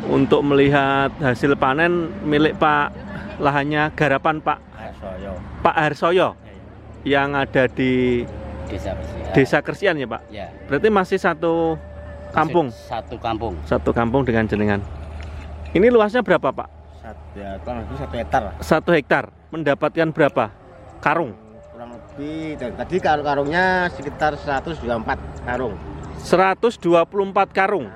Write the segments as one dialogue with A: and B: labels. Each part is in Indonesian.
A: untuk melihat hasil panen milik Pak, lahannya garapan Pak Harsoyo yang ada di Desa Kersian ya Pak?
B: Ya.
A: Berarti masih satu kampung? Satu kampung dengan jenengan. Ini luasnya berapa Pak?
C: Ya, kurang lebih 1 hektar.
A: 1 hektar. Mendapatkan berapa karung?
C: Kurang lebih, tadi karungnya sekitar 124 karung.
A: 124 karung.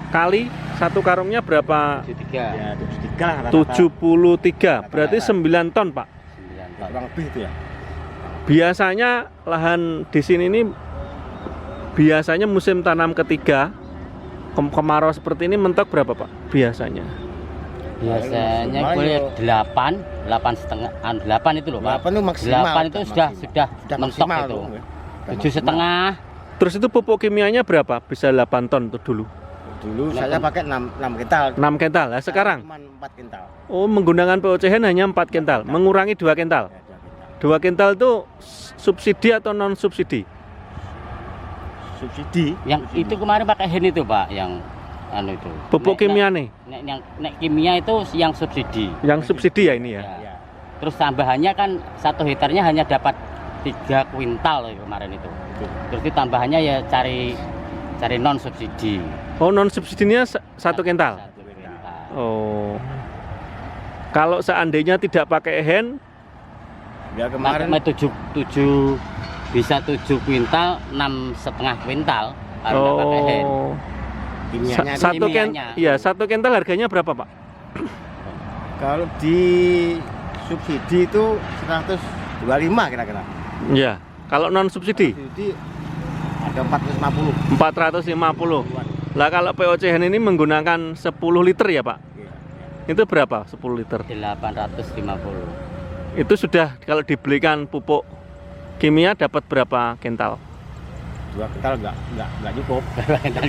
A: Kali satu karungnya berapa?
B: 73.
C: Ya, 73 lah rata-rata.
A: 73. Berarti 9 ton Pak.
B: 9 ton.
C: Kurang lebih itu ya.
A: Biasanya lahan di sini ini biasanya musim tanam ketiga kemarau seperti ini mentok berapa Pak? Biasanya
B: Biasanya boleh 8,5, 8 itu loh Pak.
C: 8 itu maksimal.
B: 8 itu sudah mentok
C: maksimal
B: itu.
C: tuh.
B: 7,5.
A: terus itu pupuk kimianya berapa? Bisa 8 ton tuh dulu.
C: Dulu saya pakai 6 kintal.
A: 6 kental. Nah, sekarang
C: Cuma 4 kintal.
A: oh menggunakan POCN hanya 4 kental, mengurangi 2 kental.
C: Ya, 2 kintal.
A: 2 kental itu subsidi atau non subsidi?
C: Subsidi.
B: Yang itu kemarin pakai hen itu Pak, yang anu itu.
A: Pupuk kimia nih.
B: Nek kimia itu yang subsidi.
A: Yang subsidi ya ini ya.
C: Ya.
B: Terus tambahannya kan 1 hektarnya hanya dapat 3 kuintal kemarin itu. Terus itu tambahannya ya cari non subsidi.
A: Oh non subsidinya 1 kental.
B: 1 kuintal.
A: Oh. Kalau seandainya tidak pakai hen,
C: Ya kemarin
B: bisa 7 kuintal, 6,5 kuintal kalau nggak pakai hen.
C: kimianya itu
A: Satu
B: kimianya.
A: iya, 1 kental harganya berapa Pak?
C: kalau di subsidi itu 125 kira-kira.
A: Iya. Kalau non subsidi
C: Subsidi ada 450.
A: 450. Lah kalau POCN ini menggunakan 10 liter ya Pak? Itu berapa 10 liter?
B: 850.
A: Itu sudah kalau dibelikan pupuk kimia dapat berapa kental?
C: 2 kintal enggak cukup.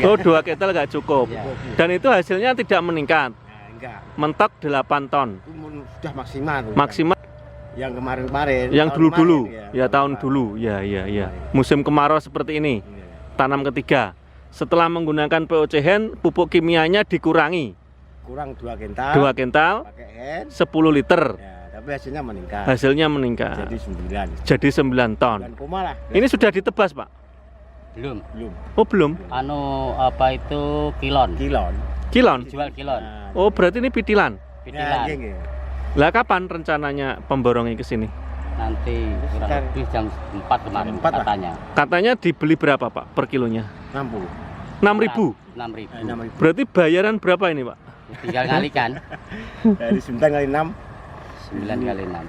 A: Oh 2 kental nggak cukup.
B: Ya.
A: Dan itu hasilnya tidak meningkat.
C: Nah, enggak.
A: Mentok 8 ton.
C: Itu sudah maksimal tuh.
A: Maksimal
C: Yang kemarin-kemarin.
A: yang
C: tahun
A: dulu-dulu.
C: kemarin,
A: Ya tahun
C: kemarin.
A: dulu. Ya. Musim kemarau seperti ini.
C: Iya.
A: Tanam ketiga. Setelah menggunakan POCN, pupuk kimianya dikurangi.
C: Kurang 2 kintal.
A: 2 kental,
C: Pakai hen.
A: 10 liter.
C: Ya, tapi hasilnya meningkat.
A: Hasilnya meningkat.
C: Jadi 9.
A: Jadi 9 ton.
C: 9 koma lah.
A: Ini sudah ditebas, Pak?
B: Belum.
A: Oh, belum.
B: Anu apa itu kilon?
C: Kilon.
A: Kilon.
B: Dijual kilon.
C: Nah,
A: Oh, berarti ini pitilan.
B: Pitilan.
C: ya, iya.
A: Lah kapan rencananya pemborongnya ke sini?
B: Nanti kurang
C: Sekitar
B: lebih jam 4 kemarin
C: 4 lah.
B: katanya.
A: Katanya dibeli berapa, Pak, per kilonya?
C: 60.
A: 6.000.
B: 6.000.
C: 6.000.
A: Berarti bayaran berapa ini, Pak?
B: Tinggal kalikan.
C: Dari 9 kali 6.
B: 9 kali 6.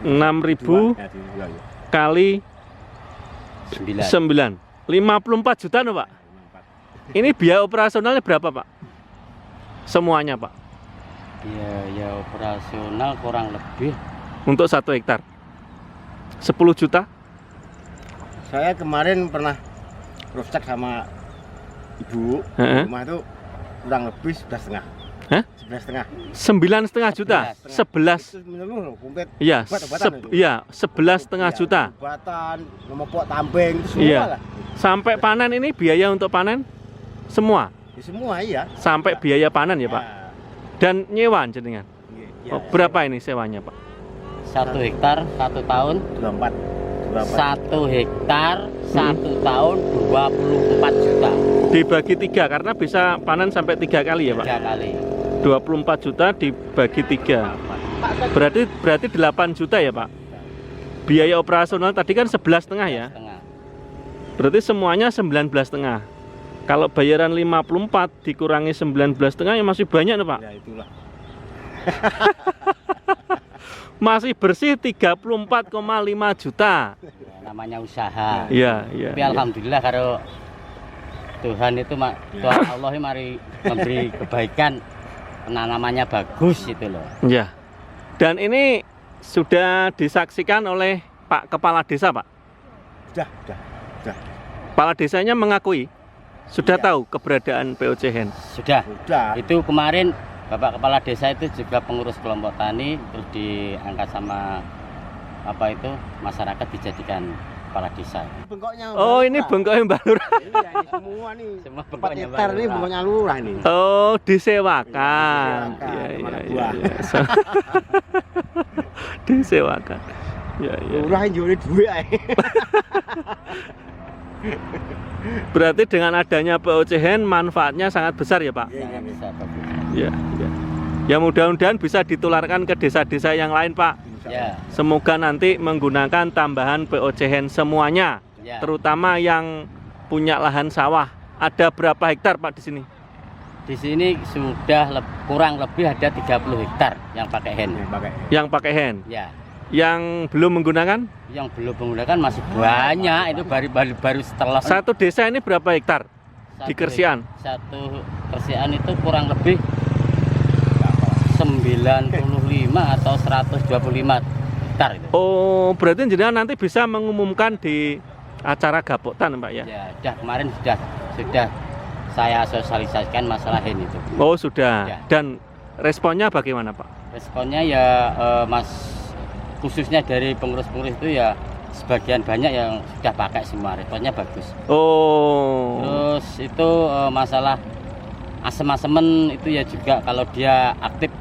A: 6.000
C: Ya, dijual, ya.
A: kali
B: 9.
A: 9. 54 juta, no, Pak? Ini biaya operasionalnya berapa, Pak? Semuanya, Pak.
B: Ya operasional kurang lebih
A: Untuk 1 hektar. 10 juta?
C: Saya kemarin pernah cross check sama ibu.
A: Heeh.
C: Rumah itu kurang lebih 11,5.
A: Hah?
C: 11,5.
A: 9,5 juta? 11.
C: Itu menyeluruh komplit.
A: Iya,
C: Obat-obatan itu.
A: iya, 11,5 juta.
C: Obatan, ngemopok tamping itu semua
A: Iya.
C: lah.
A: Sampai panen ini biaya untuk panen semua.
C: Ya, semua iya.
A: Sampai biaya panen ya, Pak. Dan nyewa jenengan.
C: Iya,
A: Oh, berapa ini sewanya, Pak?
B: 1 hektar 1 tahun.
C: 24.
B: 1 hektar 1 tahun 24 juta.
A: Dibagi 3 karena bisa panen sampai 3 kali ya, Pak.
B: 3 kali.
A: 24 juta dibagi 3. Berarti 8 juta ya, Pak. Biaya operasional tadi kan 11,5 ya.
B: Setengah.
A: Berarti semuanya 19,5. Kalau bayaran 54 dikurangi 19,5 ya masih banyak nih, Pak.
C: Ya itulah.
A: Masih bersih 34,5 juta.
B: Ya, namanya usaha.
A: Iya, iya.
B: Tapi alhamdulillah kalau Tuhan itu Tuhan Allah ini mari memberi kebaikan, penanamannya bagus itu loh.
A: Iya. Dan ini sudah disaksikan oleh Pak Kepala Desa, Pak.
C: Sudah.
A: Kepala desanya mengakui sudah
C: Iya.
A: tahu keberadaan POCN.
B: Sudah.
C: Sudah.
B: Itu kemarin Bapak Kepala Desa itu juga pengurus kelompok tani, terus diangkat sama apa itu masyarakat dijadikan kepala desa.
C: Bengkoknya.
A: Oh, ini bengkoknya Mbak Lurah.
C: Iya, ini semua nih.
B: Semua
C: 4
B: bengkoknya
C: hektar
B: Mbak
C: ini
B: Lurah.
C: bengkoknya lurah nih.
A: Oh, disewakan.
C: Disewakan,
A: Iya,
C: sama
A: iya,
C: anak
A: iya,
C: buah.
A: iya. Disewakan. Ya, ya.
C: Lurah yang jualin duit ae.
A: Berarti dengan adanya POCN manfaatnya sangat besar ya, Pak?
B: Sangat besar, bagus.
A: Ya, ya. Ya mudah-mudahan bisa ditularkan ke desa-desa yang lain, Pak.
B: Ya,
A: Semoga nanti menggunakan tambahan POCN semuanya,
B: ya.
A: terutama yang punya lahan sawah. Ada berapa hektar, Pak, di sini?
B: Di sini sudah kurang lebih ada 30 hektar yang pakai hand.
C: Yang pakai.
A: Yang pakai hand.
B: Ya,
A: Yang belum menggunakan?
B: yang belum menggunakan masih banyak. Itu baru setelah
A: Satu desa ini berapa hektar? Di Kersian?
B: Satu Kersian itu kurang lebih 95 atau 125 hektar itu.
A: Oh, berarti jenengan nanti bisa mengumumkan di acara Gapoktan, Pak ya?
B: Ya, kemarin sudah saya sosialisasikan masalah hand itu.
A: Oh, sudah.
B: Ya.
A: Dan responnya bagaimana, Pak?
B: Responnya ya Mas, khususnya dari pengurus-pengurus itu ya sebagian banyak yang sudah pakai semua, responnya bagus.
A: Oh.
B: Terus itu masalah asem-asemen itu ya juga kalau dia aktif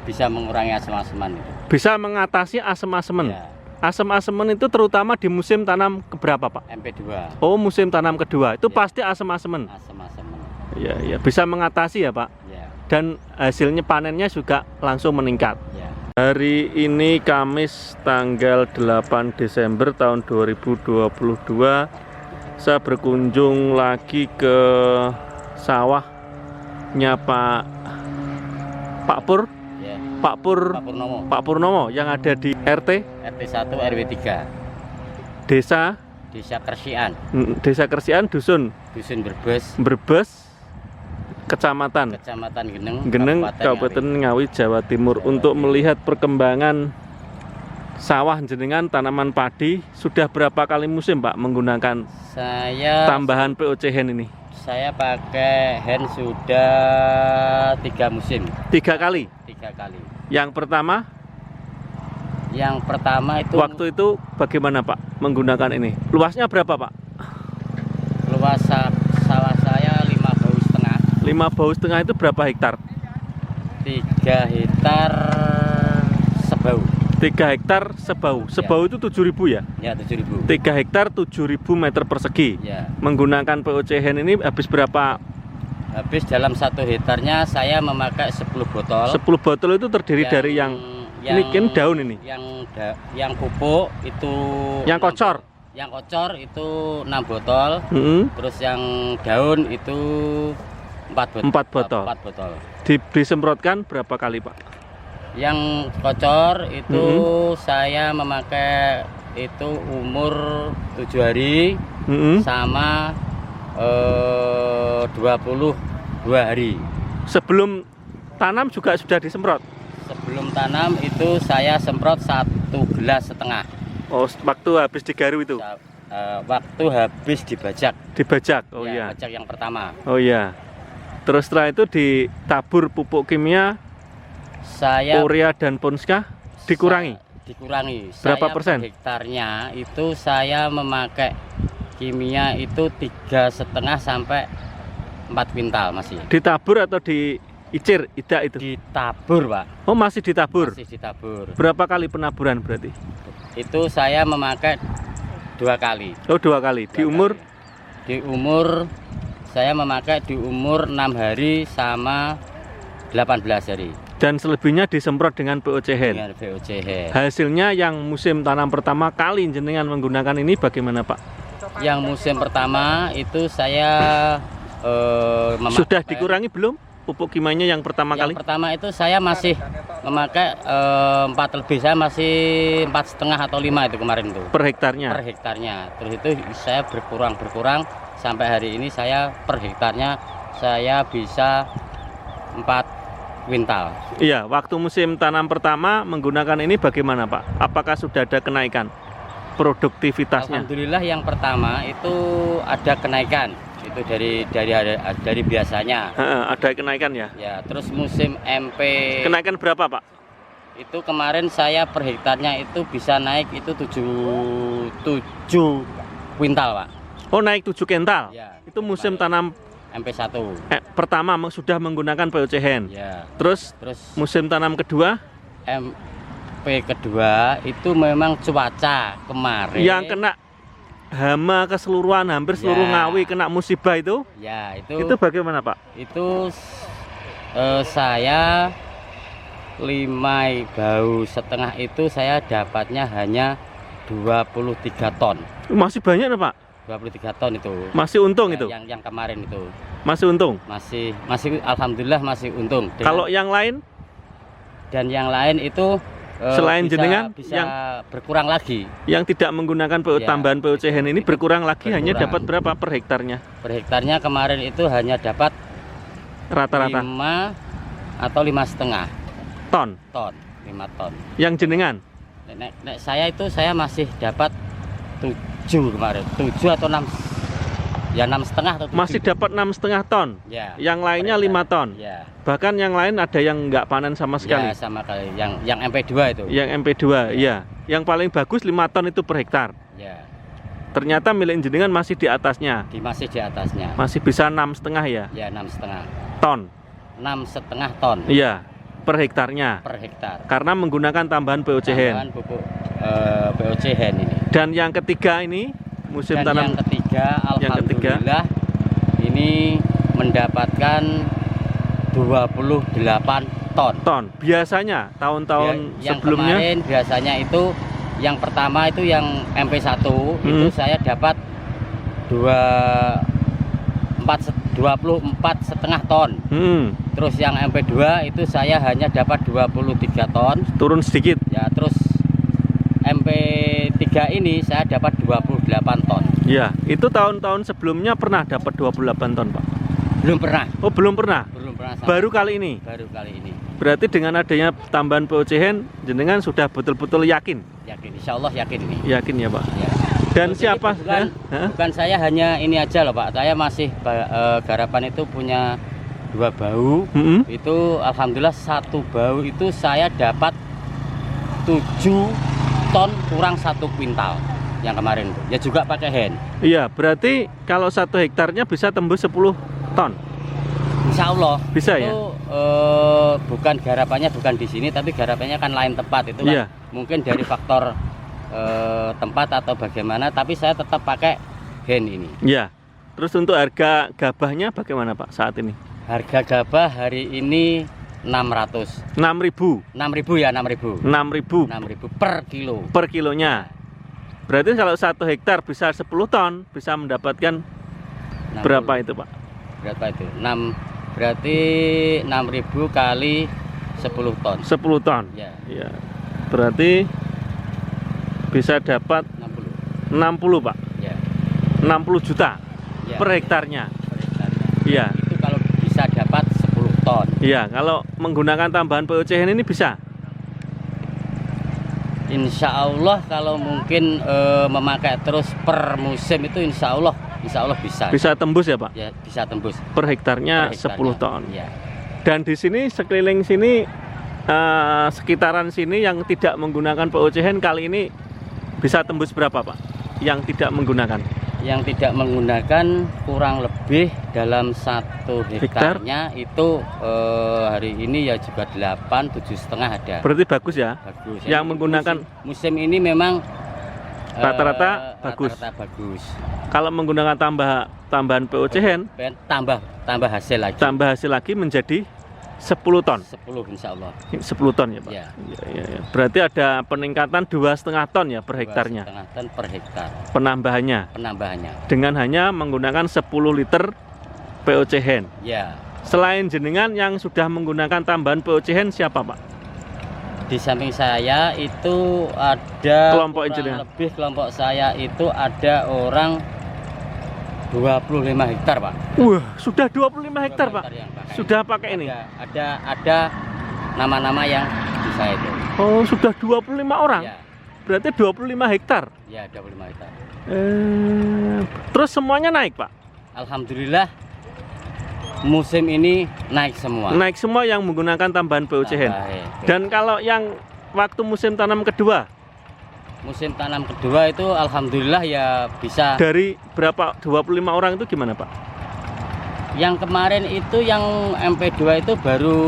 B: bisa mengurangi asem-aseman itu.
A: Bisa mengatasi asem-asemen.
B: Ya,
A: Asem-asemen itu terutama di musim tanam keberapa, Pak?
B: MP2
A: Oh, musim tanam kedua. Itu
B: Ya.
A: pasti asem-asemen.
B: asem-asemen.
A: Iya, iya. Bisa mengatasi ya, Pak.
B: Ya,
A: Dan hasilnya panennya juga langsung meningkat.
B: ya.
A: Hari ini Kamis tanggal 8 Desember tahun 2022. Saya berkunjung lagi ke sawahnya Pak Pur,
B: Ya,
A: Pak Pur,
B: Pak Purnomo,
A: Pak Purnomo yang ada di RT
B: RT 1 RW 3,
A: Desa
B: Desa Kersian,
A: Desa Kersian, Dusun
B: Dusun Brebes,
A: Brebes, Kecamatan
B: Kecamatan Geneng,
A: Geneng, Kabupaten Ngawi, Jawa Timur, untuk melihat perkembangan sawah jenengan tanaman padi. Sudah berapa kali musim, Pak, menggunakan
B: Saya
A: tambahan POCN ini?
B: Saya pakai hand sudah 3 musim,
A: 3 kali.
B: 3 kali.
A: Yang pertama
B: itu
A: waktu itu bagaimana, Pak, menggunakan ini? Luasnya berapa, Pak?
B: luas sawah saya 5,5 bau.
A: 5 bau setengah itu berapa hektar?
B: 3 hektar sebau.
A: 3 hektar sebau. Sebau itu 7.000 ya?
B: Ya, 7.000.
A: 3 hektar 7.000 meter persegi.
B: Ya.
A: Menggunakan POCN ini habis berapa?
B: Habis dalam 1 hektarnya saya memakai 10 botol.
A: 10 botol itu terdiri dari yang ini kan daun ini.
B: Yang pupuk itu
A: Yang kocor.
B: Yang kocor itu 6 botol. Terus yang daun itu 4 botol.
A: 4 botol.
B: 4 botol.
A: Disemprotkan berapa kali, Pak?
B: Yang kocor itu saya memakai itu umur 7 hari sama 22 hari.
A: Sebelum tanam juga sudah disemprot?
B: Sebelum tanam itu saya semprot 1,5 gelas.
A: Oh, waktu habis digaru itu?
B: Waktu habis dibajak.
A: Dibajak, oh
B: Ya,
A: iya.
B: bajak yang pertama.
A: Oh iya. Terus setelah itu ditabur pupuk kimia,
B: Saya
A: urea dan ponska dikurangi?
B: Dikurangi.
A: Berapa
B: Saya
A: persen?
B: per hektarnya itu saya memakai kimia itu 3,5 sampai 4 kuintal masih.
A: Ditabur atau diicir? Tidak itu?
B: Ditabur, Pak.
A: Oh, masih ditabur?
B: Masih ditabur.
A: Berapa kali penaburan berarti?
B: Itu saya memakai 2 kali.
A: Oh, 2 kali. Di umur?
B: Di umur saya memakai di umur 6 hari sama 18 hari.
A: Dan selebihnya disemprot dengan POCN.
B: Dengan VOCN.
A: Hasilnya yang musim tanam pertama kali jenengan menggunakan ini bagaimana, Pak?
B: Yang musim pertama itu saya memakai.
A: Sudah dikurangi belum pupuk kimianya yang pertama kali?
B: Yang pertama itu saya masih memakai 4 lebih, saya masih 4,5 atau 5 itu kemarin itu.
A: Per hektarnya?
B: Per hektarnya. Terus itu saya berkurang sampai hari ini saya per hektarnya saya bisa 4 kuintal.
A: Iya, waktu musim tanam pertama menggunakan ini bagaimana, Pak? Apakah sudah ada kenaikan produktivitasnya?
B: Alhamdulillah yang pertama itu ada kenaikan. Itu dari biasanya.
A: Ada kenaikan ya?
B: Ya, terus musim MP
A: Kenaikan berapa, Pak?
B: Itu kemarin saya per hektarnya itu bisa naik itu 7 kuintal, Pak.
A: Oh, naik 7 kental.
B: Ya,
A: Itu musim
B: kemarin.
A: tanam
B: MP1.
A: pertama sudah menggunakan POC Hen.
B: Ya.
A: Terus
B: Terus
A: musim tanam kedua
B: MP kedua itu memang cuaca kemarin.
A: yang kena hama keseluruhan, hampir seluruh
B: Ya.
A: Ngawi kena musibah itu.
B: Ya,
A: Itu bagaimana, Pak?
B: itu saya 5 bau setengah itu saya dapatnya hanya 23 ton.
A: Masih banyak, Pak.
B: 23 ton itu.
A: Masih untung
B: Ya,
A: itu.
B: yang kemarin itu.
A: Masih untung.
B: Masih alhamdulillah masih untung.
A: Kalau yang lain
B: Dan yang lain itu
A: Selain jenengan,
B: bisa berkurang lagi.
A: yang tidak menggunakan
B: Ya,
A: tambahan POC Hen ini
B: itu
A: berkurang lagi, hanya
B: berkurang.
A: dapat berapa per hektarnya?
B: Per hektarnya kemarin itu hanya dapat
A: Rata-rata
B: 5 atau 5,5
A: ton.
B: ton, 5 ton.
A: Yang jenengan
B: Nek saya itu saya masih dapat 7 kemarin, 7 atau 6, ya 6,5 atau 7.
A: masih dapat 6,5 ton.
B: Ya.
A: Yang lainnya 5 ton.
B: Ya.
A: Bahkan yang lain ada yang nggak panen sama sekali.
B: Ya, sama kali. Yang MP2 itu.
A: Yang MP2, ya. Yang paling bagus 5 ton itu per hektar.
B: Ya.
A: Ternyata milik jenengan masih di atasnya.
B: Masih di atasnya.
A: Masih bisa 6,5 ya
B: Ya, 6,5.
A: ton.
B: 6,5 ton
A: Iya, per hektarnya.
B: per hektar.
A: Karena menggunakan tambahan POC Hen.
B: Tambahan pupuk POC Hen ini.
A: Dan yang ketiga ini musim
B: Dan
A: tanam
B: yang ketiga,
A: yang ketiga.
B: alhamdulillah ini mendapatkan 28 ton.
A: ton. Biasanya tahun-tahun
B: Yang
A: sebelumnya
B: kemarin biasanya itu yang pertama itu yang MP1 itu saya dapat 24,5 ton. Terus yang MP2 itu saya hanya dapat 23 ton.
A: turun sedikit.
B: Ya, terus MP3 ini saya dapat 28 ton.
A: Ya, itu tahun-tahun sebelumnya pernah dapat 28 ton, Pak.
B: Belum pernah.
A: Oh, belum pernah.
B: Belum pernah sama.
A: Baru kali ini.
B: Baru kali ini.
A: Berarti dengan adanya tambahan POC Hen, jenengan sudah betul-betul yakin.
B: Yakin, insya Allah yakin ini.
A: Yakin ya, Pak.
B: Ya.
A: Dan
B: Terus
A: siapa?
B: ini bukan,
A: Hah?
B: bukan saya hanya ini aja loh, Pak. Saya masih garapan itu punya 2 bau.
A: Mm-mm.
B: Itu alhamdulillah 1 bau itu saya dapat 7 ton kurang 1 kuintal yang kemarin itu. Ya juga pakai Hen.
A: Iya, berarti kalau 1 hektarnya bisa tembus 10 ton.
B: Insya Allah.
A: Bisa
B: itu,
A: ya?
B: Bukan garapannya bukan di sini, tapi garapannya kan lain tempat itu kan.
A: Iya.
B: Mungkin dari faktor tempat atau bagaimana, tapi saya tetap pakai Hen ini.
A: Iya. Terus untuk harga gabahnya bagaimana, Pak, saat ini?
B: Harga gabah hari ini 600.
A: 6.000.
B: 6.000 ya, 6.000.
A: 6.000
B: 6.000 per kilo.
A: per kilonya. Berarti kalau 1 hektar bisa 10 ton, bisa mendapatkan
B: 60.
A: berapa itu, Pak?
B: Berapa itu? 6 berarti 6.000 kali 10 ton.
A: 10 ton.
B: Ya,
A: Iya. Berarti bisa dapat
B: 60.
A: 60, Pak.
B: Ya.
A: 60 juta
B: Ya.
A: per hektarnya.
B: Per hektarnya.
A: Iya.
B: Itu kalau bisa dapat 10 ton.
A: Iya, kalau menggunakan tambahan POC Hen ini bisa.
B: Insya Allah kalau mungkin memakai terus per musim itu insya Allah bisa.
A: Bisa tembus ya, Pak?
B: Ya, bisa tembus.
A: Per hektarnya
B: Per
A: 10
B: hektarnya.
A: ton.
B: Ya.
A: Dan di sini sekeliling sini sekitaran sini yang tidak menggunakan POC Hen kali ini bisa tembus berapa, Pak? Yang tidak menggunakan.
B: Yang tidak menggunakan kurang lebih dalam 1 hektarnya itu hari ini ya juga 8, 7,5 ada.
A: Berarti bagus ya?
B: Bagus.
A: Yang menggunakan
B: musim ini memang
A: rata-rata bagus.
B: Rata-rata bagus.
A: Kalau menggunakan tambahan POC Hen,
B: Tambah hasil lagi.
A: tambah hasil lagi menjadi 10 ton.
B: 10 insya Allah.
A: 10 ton ya, Pak?
B: Ya.
A: Ya. Berarti ada peningkatan 2,5 ton ya per hektarnya.
B: 2,5 ton per hektar
A: Penambahannya
B: penambahannya.
A: dengan hanya menggunakan 10 liter POC Hen.
B: Ya.
A: Selain jenengan yang sudah menggunakan tambahan POC Hen siapa, Pak?
B: Di samping saya itu ada
A: Kelompok
B: kurang
A: jenengan.
B: lebih kelompok saya itu ada orang 25 hektar, Pak.
A: Wah, sudah 25 hektar, Pak.
B: yang pakai.
A: Sudah pakai ini.
B: Ada nama-nama yang di saya itu.
A: Oh, sudah 25 orang.
B: Ya,
A: Berarti 25 hektar.
B: ya 25 hektar.
A: Terus semuanya naik, Pak?
B: Alhamdulillah musim ini naik semua.
A: Naik semua yang menggunakan tambahan POC Hen.
B: Baik.
A: Dan kalau yang waktu musim tanam kedua?
B: Musim tanam kedua itu alhamdulillah ya bisa.
A: Dari berapa 25 orang itu gimana Pak?
B: Yang kemarin itu yang MP2 itu baru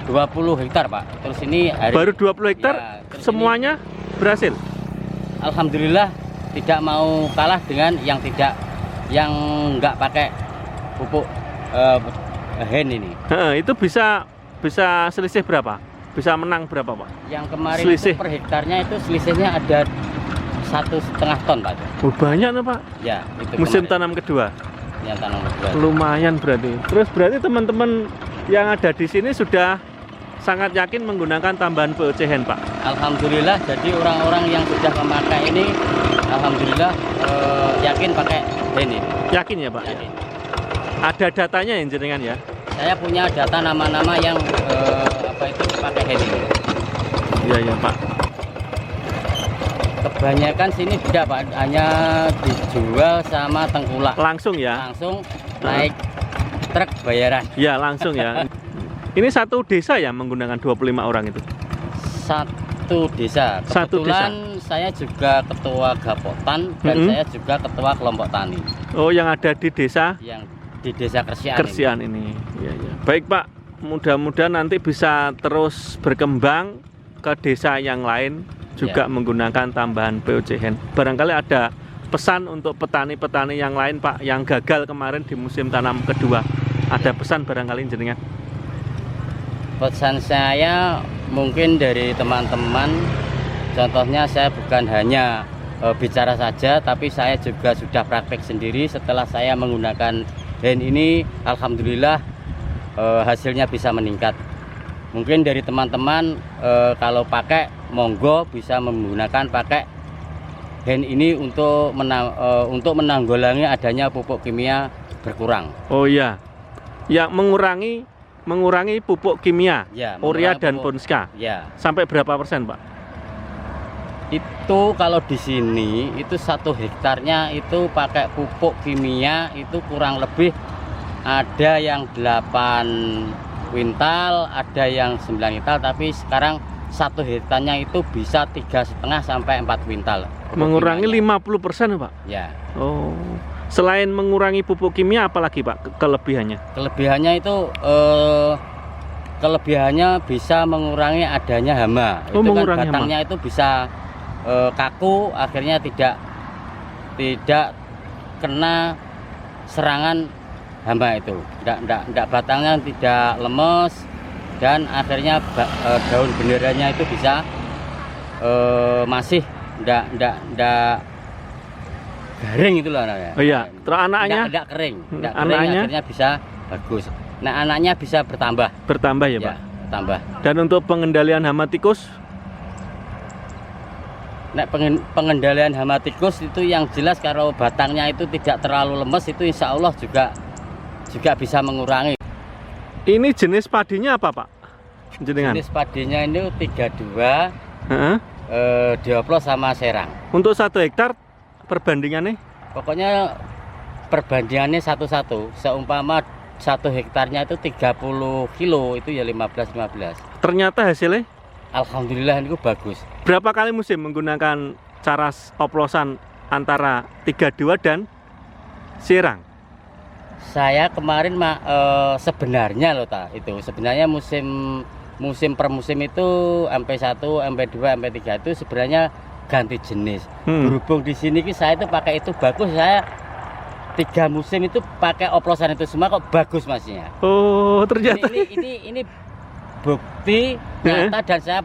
B: 20 hektar Pak. Terus ini
A: baru 20 hektar
B: ya,
A: semuanya berhasil.
B: Alhamdulillah tidak mau kalah dengan yang nggak pakai pupuk hen ini.
A: Itu bisa selisih berapa? Bisa menang berapa Pak?
B: Yang kemarin
A: selisih
B: itu per hektarnya itu selisihnya ada 1,5 ton Pak.
A: Oh, banyak nih Pak.
B: Ya, itu
A: musim
B: kemarin.
A: tanam kedua.
B: Yang tanam kedua.
A: Lumayan berarti. Terus berarti teman-teman yang ada di sini sudah sangat yakin menggunakan tambahan POC hen Pak.
B: Alhamdulillah, jadi orang-orang yang sudah memakai ini alhamdulillah yakin pakai hen ini.
A: Yakin ya Pak?
B: Yakin.
A: Ada datanya yang jenengan ya?
B: Saya punya data nama-nama yang pakai hen ini.
A: Iya ya Pak.
B: Kebanyakan sini tidak Pak, hanya dijual sama tengkulak.
A: Langsung ya?
B: Langsung naik truk bayaran.
A: Ya langsung ya. Ini satu desa ya menggunakan 25 orang itu?
B: Satu desa. Kebetulan saya juga ketua Gapotan dan saya juga ketua kelompok tani.
A: Oh, yang ada di desa?
B: Yang di desa
A: Kersian ini. Ya, ya. Baik Pak, mudah-mudahan nanti bisa terus berkembang ke desa yang lain juga menggunakan tambahan POC hen. Barangkali ada pesan untuk petani-petani yang lain Pak yang gagal kemarin di musim tanam kedua. Ada pesan barangkali jenengan?
B: Pesan saya mungkin dari teman-teman, contohnya saya bukan hanya bicara saja, tapi saya juga sudah praktek sendiri. Setelah saya menggunakan hen ini, alhamdulillah hasilnya bisa meningkat. Mungkin dari teman-teman kalau pakai, monggo bisa menggunakan pakai hen ini untuk menanggulangi adanya pupuk kimia berkurang.
A: Oh iya, ya mengurangi pupuk kimia,
B: ya,
A: urea dan
B: pupuk,
A: Ponska.
B: Ya.
A: Sampai berapa persen Pak?
B: Itu kalau di sini itu 1 hektarnya itu pakai pupuk kimia itu kurang lebih ada yang 8 kuintal, ada yang 9 kuintal, tapi sekarang 1 hektarnya itu bisa 3,5 sampai 4 kuintal.
A: Mengurangi 50% Pak?
B: Ya.
A: Oh, selain mengurangi pupuk kimia apalagi Pak kelebihannya?
B: Kelebihannya itu kelebihannya bisa mengurangi adanya hama.
A: Oh,
B: itu kan
A: mengurangi
B: batangnya
A: hama.
B: itu bisa kaku, akhirnya tidak kena serangan hama itu. Tidak batangnya tidak lemes dan akhirnya daun benderanya itu bisa masih tidak garing itulah namanya.
A: Oh iya, terus anaknya?
B: Tidak kering,
A: Anaknya?
B: akhirnya bisa bagus. Nah, anaknya bisa bertambah.
A: Bertambah ya Pak?
B: Bertambah.
A: Dan untuk pengendalian hama tikus?
B: Nah, pengendalian hama tikus itu yang jelas kalau batangnya itu tidak terlalu lemes itu insya Allah juga bisa mengurangi.
A: Ini jenis padinya apa Pak? Jenengan?
B: Jenis padinya ini 32 dioplos sama serang.
A: Untuk 1 hektar perbandingannya?
B: Pokoknya perbandingannya satu-satu. Seumpama 1 hektarnya itu 30 kilo itu ya 15.
A: Ternyata hasilnya?
B: Alhamdulillah itu bagus.
A: Berapa kali musim menggunakan cara oplosan antara 32 dan serang?
B: Saya kemarin sebenarnya loh itu sebenarnya musim per musim itu MP1, MP2, MP3 itu sebenarnya ganti jenis. Berhubung di sini saya itu pakai itu bagus, saya 3 musim itu pakai oplosan itu semua kok bagus masnya.
A: Oh, ternyata
B: ini bukti nyata dan saya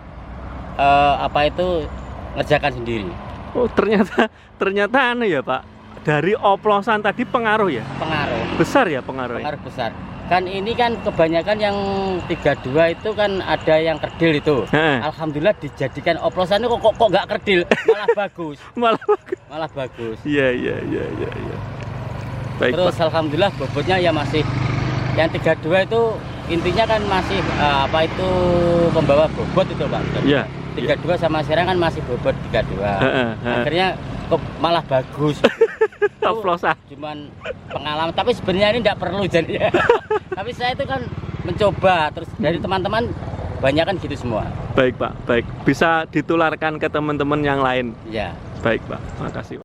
B: ngerjakan sendiri.
A: Oh, ternyata aneh ya Pak. Dari oplosan tadi pengaruh ya?
B: Pengaruh.
A: Besar ya pengaruhnya?
B: Pengaruh besar. Kan ini kan kebanyakan yang 32 itu kan ada yang kerdil itu. Alhamdulillah dijadikan oplosan kok nggak kerdil, malah bagus. Malah bagus.
A: Iya. Baik,
B: terus
A: Pak.
B: Alhamdulillah bobotnya ya masih yang 32 itu intinya kan masih membawa bobot itu Pak.
A: Iya.
B: 32 sama serang kan masih bobot 32. Akhirnya kok malah bagus.
A: Oplosan.
B: Cuman pengalaman, tapi sebenarnya ini tidak perlu jadinya. Tapi saya itu kan mencoba terus dari teman-teman banyak kan gitu semua.
A: Baik Pak, baik. Bisa ditularkan ke teman-teman yang lain.
B: Ya.
A: Baik Pak, makasih Pak.